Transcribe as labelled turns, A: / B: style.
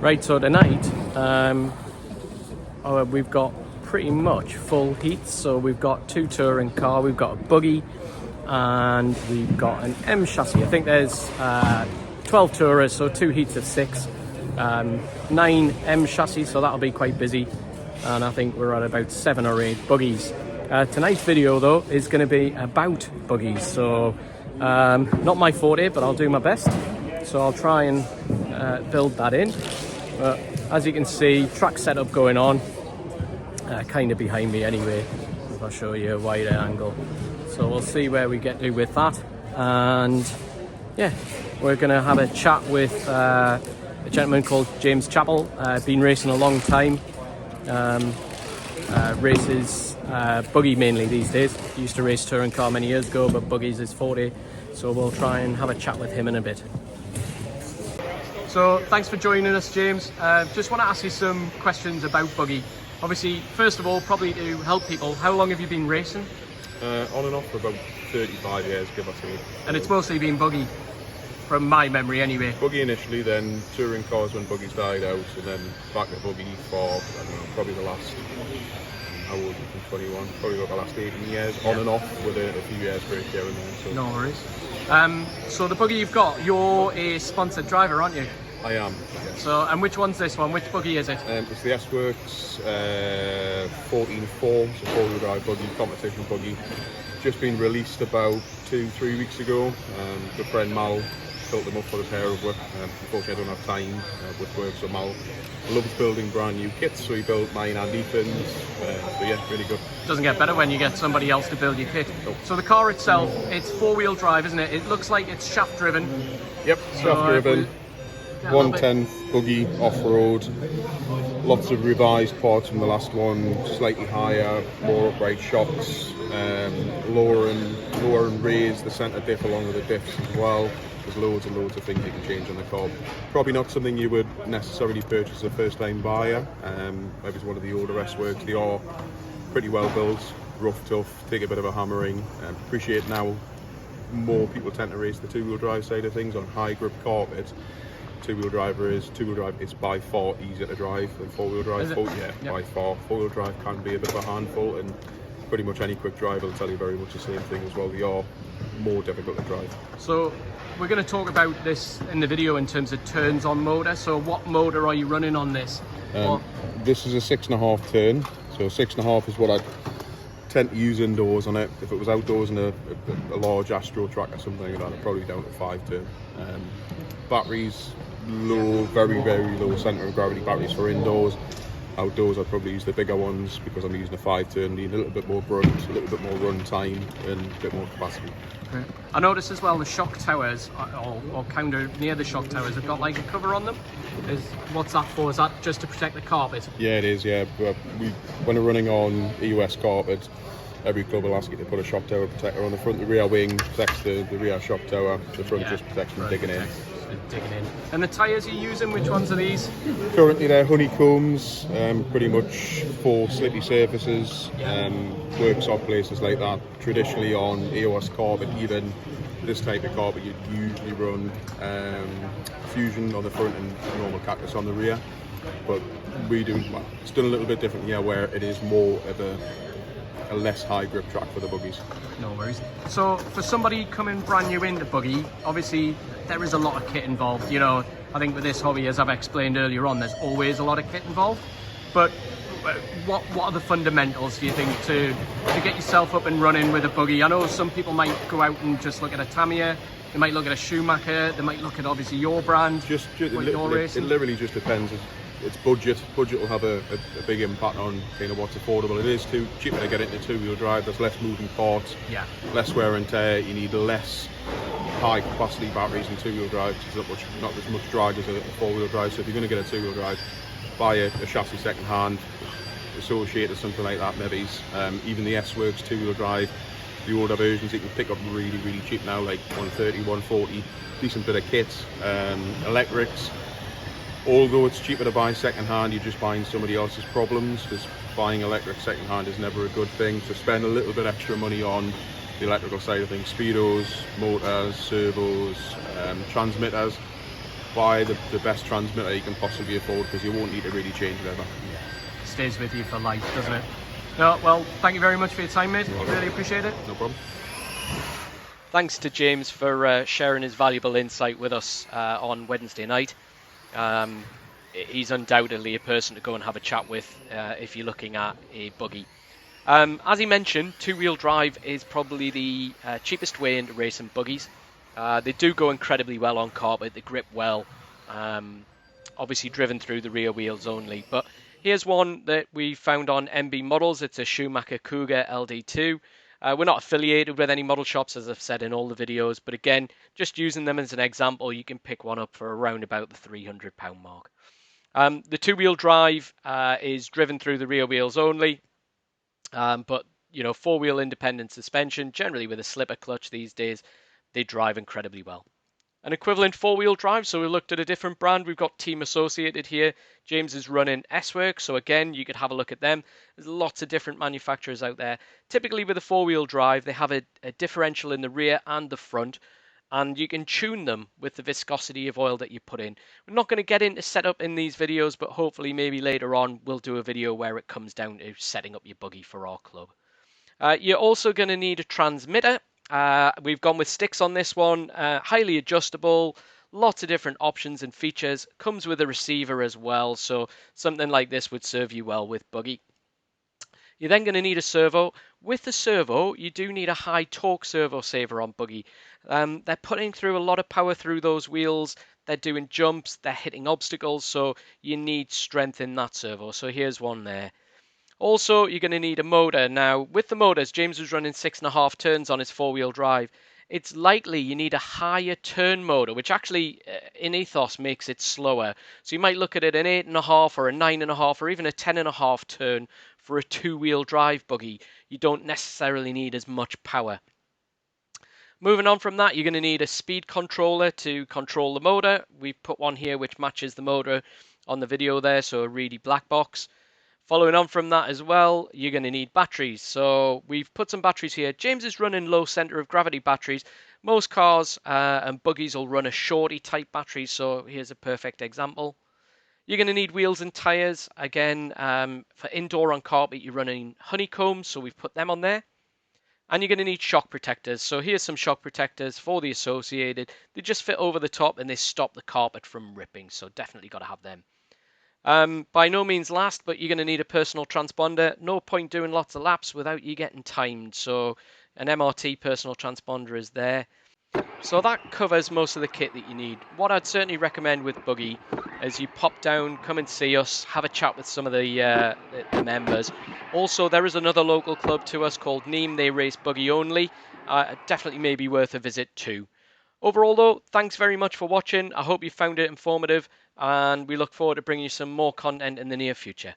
A: Right, so tonight we've got pretty much full heats. So we've got 2 touring car, we've got a buggy, and we've got an M chassis. I think there's 12 tourers, so 2 heats of 6, 9 M chassis, so that'll be quite busy. And I think we're at about 7 or 8 buggies. Tonight's video though is going to be about buggies, so not my forte, but I'll do my best. So I'll try and build that in. But as you can see, track setup going on, kind of behind me anyway, if I show you a wider angle. So we'll see where we get to with that. And yeah, we're going to have a chat with a gentleman called James Chappell. Been racing a long time. Races buggy mainly these days. He used to race touring car many years ago, but buggies is 40. So we'll try and have a chat with him in a bit. So thanks for joining us, James. Just want to ask you some questions about buggy. Obviously, first of all, probably to help people, how long have you been racing?
B: On and off for about 35 years, give or take.
A: And it's mostly been buggy, from my memory anyway.
B: Buggy initially, then touring cars when buggies died out, and then back to buggy for, I don't know, probably the last, how old are you, 21, probably about the last 18 years, on and off with a few years break here and there. So.
A: No worries. So the buggy you've got, you're a sponsored driver, aren't you?
B: I am, yes.
A: So, and which one's this one? Which buggy is it?
B: It's the S-Works 14.4, it's a 4-wheel drive buggy, competition buggy. Just been released about 2-3 weeks ago. Good friend Mal built them up for a pair of work. Unfortunately, I don't have time with work, so Mal loves building brand new kits, so he built mine and Ethan's. So yeah, really good.
A: Doesn't get better when you get somebody else to build your kit.
B: Nope.
A: So the car itself, it's 4-wheel drive, isn't it? It looks like it's shaft driven.
B: Yep, shaft driven. 110 buggy off-road, lots of revised parts from the last one, slightly higher, more upright shocks, lower and raise the centre diff along with the diffs as well. There's loads and loads of things you can change on the car. Probably not something you would necessarily purchase as a first-time buyer. Maybe it's one of the older S-Works. They are pretty well built, rough, tough, take a bit of a hammering. Appreciate now more people tend to race the 2-wheel drive side of things on high grip carpet. 2-wheel drive is by far easier to drive than 4-wheel drive. Yeah, by far. 4-wheel drive can be a bit of a handful, and pretty much any quick driver will tell you very much the same thing as well. They are more difficult to drive. So
A: we're going to talk about this in the video in terms of turns on motor. So what motor are you running on this?
B: This is a 6.5 turn. So 6.5 is what I tend to use indoors on it. If it was outdoors in a large Astro track or something like that, I'd probably down to 5 turn. Batteries, low, very low centre of gravity batteries for indoors. Outdoors I'd probably use the bigger ones because I'm using a 5 turn, need a little bit more brunt, a little bit more run time and a bit more capacity.
A: Okay. I noticed as well the shock towers, or counter near the shock towers, have got like a cover on them. What's that for? Is that just to protect the carpet?
B: Yeah, it is, yeah. But when we're running on EUS carpet, every club will ask you to put a shock tower protector on the front. The rear wing protects the rear shock tower, the front just protects from digging in.
A: And the tyres you're using, which ones are these?
B: Currently they're honeycombs, pretty much for slippy surfaces, works on places like that. Traditionally on EOS carpet, even this type of carpet, you'd usually run Fusion on the front and normal Cactus on the rear. But it's done a little bit different here, where it is more of a less high grip track for the buggies.
A: No worries. So for somebody coming brand new into buggy, obviously there is a lot of kit involved. You know, I think with this hobby, as I've explained earlier on, there's always a lot of kit involved. But what are the fundamentals, do you think, to get yourself up and running with a buggy? I know some people might go out and just look at a Tamiya, they might look at a Schumacher, they might look at obviously your brand. It
B: literally just depends. It's budget. Budget will have a big impact on kind of what's affordable. It is too cheaper to get into 2-wheel drive. There's less moving parts, less wear and tear. You need less high capacity batteries in 2-wheel drive. There's not as much drag as a 4-wheel drive. So if you're going to get a 2-wheel drive, buy a chassis second hand, associated something like that. Maybe even the S-Works 2-wheel drive, the older versions you can pick up really cheap now, like 130, 140. Decent bit of kit, electrics. Although it's cheaper to buy second hand, you're just buying somebody else's problems, because buying electric second hand is never a good thing. So spend a little bit extra money on the electrical side of things, speedos, motors, servos, transmitters. buy the best transmitter you can possibly afford, because you won't need to really change it ever.
A: Stays with you for life, doesn't it? No, well, thank you very much for your time, mate. Really appreciate it.
B: No problem.
A: Thanks to James for sharing his valuable insight with us on Wednesday night. He's undoubtedly a person to go and have a chat with if you're looking at a buggy. As he mentioned, two-wheel drive is probably the cheapest way into racing buggies. They do go incredibly well on carpet, they grip well, obviously driven through the rear wheels only. But here's one that we found on MB Models. It's a Schumacher Cougar LD2. We're not affiliated with any model shops, as I've said in all the videos, but again, just using them as an example, you can pick one up for around about the £300 mark. The two-wheel drive is driven through the rear wheels only, but four-wheel independent suspension, generally with a slipper clutch these days, they drive incredibly well. An equivalent four-wheel drive, so we looked at a different brand. We've got Team Associated here. James is running S-Works, so again, you could have a look at them. There's lots of different manufacturers out there. Typically with a four-wheel drive, they have a differential in the rear and the front, and you can tune them with the viscosity of oil that you put in. We're not going to get into setup in these videos, but hopefully maybe later on we'll do a video where it comes down to setting up your buggy for our club. You're also going to need a transmitter. We've gone with sticks on this one, highly adjustable, lots of different options and features. Comes with a receiver as well, so something like this would serve you well with buggy. You're then going to need a servo. With the servo, you do need a high torque servo saver on buggy. They're putting through a lot of power through those wheels. They're doing jumps, they're hitting obstacles, so you need strength in that servo. So here's one there. Also, you're going to need a motor. Now, with the motors, James was running 6.5 turns on his four-wheel drive. It's likely you need a higher turn motor, which actually, in ethos, makes it slower. So you might look at it an 8.5 or a 9.5 or even a 10.5 turn for a two-wheel drive buggy. You don't necessarily need as much power. Moving on from that, you're going to need a speed controller to control the motor. We've put one here which matches the motor on the video there, so a reedy black box. Following on from that as well, you're going to need batteries. So we've put some batteries here. James is running low center of gravity batteries. Most cars and buggies will run a shorty type battery, so here's a perfect example. You're going to need wheels and tires. Again, for indoor on carpet, you're running honeycombs, so we've put them on there. And you're going to need shock protectors. So here's some shock protectors for the Associated. They just fit over the top and they stop the carpet from ripping, so definitely got to have them. By no means last, but you're going to need a personal transponder. No point doing lots of laps without you getting timed. So an MRT personal transponder is there. So that covers most of the kit that you need. What I'd certainly recommend with buggy is you pop down, come and see us, have a chat with some of the members. Also, there is another local club to us called Neem. They race buggy only. Definitely may be worth a visit too. Overall though, thanks very much for watching. I hope you found it informative, and we look forward to bringing you some more content in the near future.